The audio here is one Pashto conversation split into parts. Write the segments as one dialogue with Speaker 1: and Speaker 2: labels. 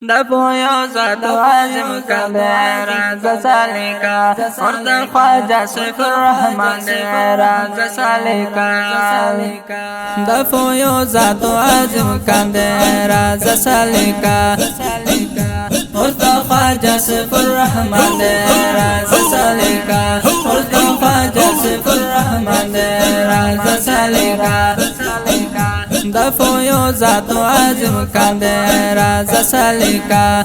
Speaker 1: دفوع ذات عظم كبير سالكا ورد الخواجة سيف الرحمن راز سالكا دفوع ذات عظم كبير سالكا ورد الخواجة سيف الرحمن راز سالكا ورد الخواجة سيف الرحمن راز سالكا دفوع ذات عظم كبير سالكا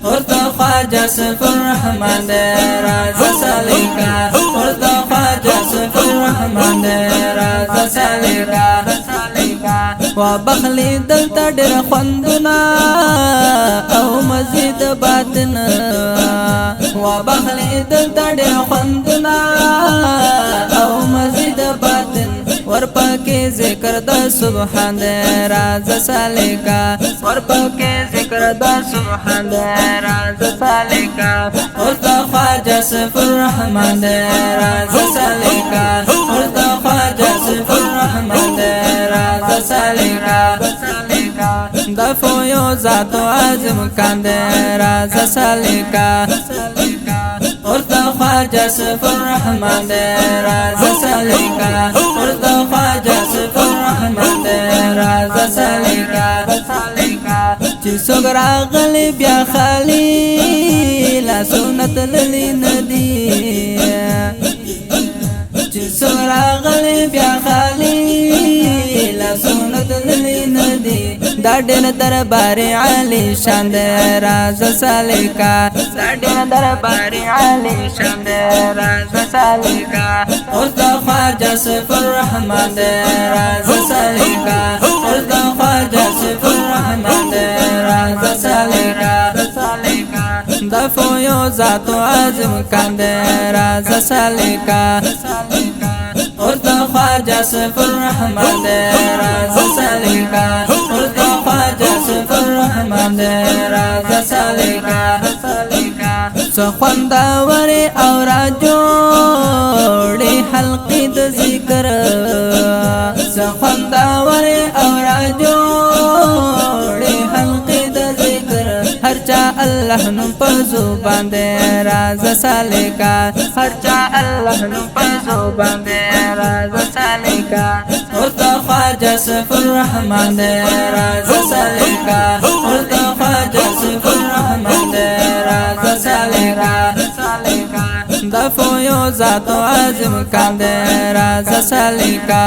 Speaker 1: ورد خواجة سيف الرحمن راز سالكا ورد خواجة سيف الرحمن راز سالكا وبخلي دلتا ډېر خوندنا او مزید باطنا وبخلي دلتا ډېر خوندنا او مزید باطن ورپاکی ذکر دا سبحان دے راز سالکا ورپاکی ذکر دا سبحان دے راز سالکا وردا خواجہ سیف الرحمن دے راز سالکا وردا خواجہ سیف الرحمن دے راز سالکا دفوع ذات عظم کان دے راز سالکا وردا خواجہ سیف الرحمن دے راز سالکا وردا خواجہ سیف الرحمن دے راز سالکا چی سوگ راغلی بیا خالی لا سنت للی ندی چی سوگ راغلی بیا خالی لا سنت للی ندی دا ډېر دربار عالی شان دے راز سالکا دا ډېر دربار عالی شان دے راز سالکا وردا خواجہ سیف الرحمن دے راز سالکا وردا خواجہ سیف الرحمن دے راز سالکا دفوع ذات عظم کان دے راز سالکا وردا خواجہ سیف الرحمن دے راز سالکا وردا خواجہ سیف الرحمن دے راز سالکا سخوندا وری او را جوڑی حلقی د ذکر سخوندا وری او را جوڑی حلقی د ذکر ہر چا اللہ نو په زبان دے راز سالکا ہر چا اللہ نو په زبان دے راز سالکا وردا خواجہ سیف الرحمن دے راز سالکا وردا خواجہ سیف الرحمن دے راز سالکا دفوع ذات عظم کان دے راز سالکا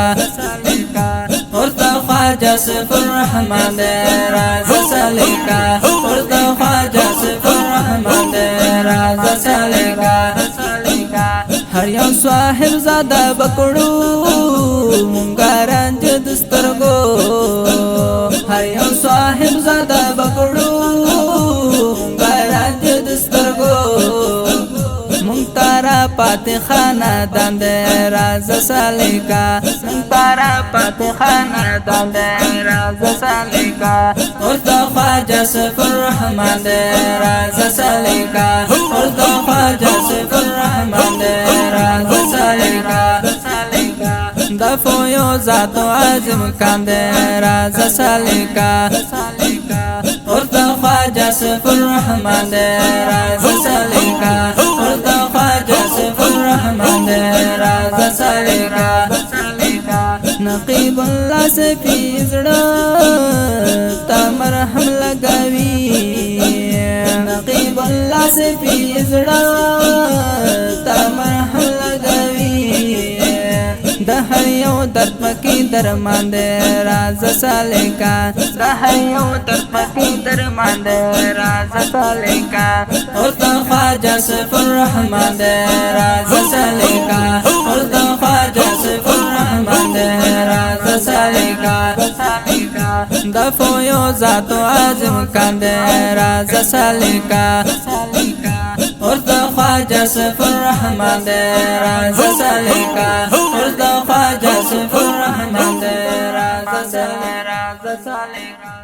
Speaker 1: وردا خواجہ سیف الرحمن دے راز سالکا وردا خواجہ سیف الرحمن دے راز سالکا ہر یو صاحب زادہ بکڑو مونگاران جو دسترگو ہر یو صاحب زادہ بکڑو مونگاران جو دسترگو مونتارا پات خانہ دان دے راز سالکا مونتارا پات خانہ دان دے راز سالکا وردا خواجہ سیف الرحمن دے راز سالکا وردا خواجہ سیف الرحمن دے راز سالکا دفوع ذات عظم کان دے راز سالکا وردا خواجہ سیف الرحمن دے راز سالکا وردا خواجہ سیف الرحمن دے راز سالکا نقیب اللہ سے پیزڑا تا مرحم لگاوی نقیب اللہ سے پیزڑا تا مرحم لگاوی د هر یو درد پکې درمان دے راز سالکا د هر یو درد پکې درمان دے راز سالکا وردا خواجہ سیف الرحمن دے راز سالکا وردا خواجہ سیف الرحمن دے راز سالکا دفوع ذات عظم کان دے راز سالکا وردا خواجہ سیف الرحمن دے راز سالکا وردا خواجہ سیف الرحمن دے راز سالکا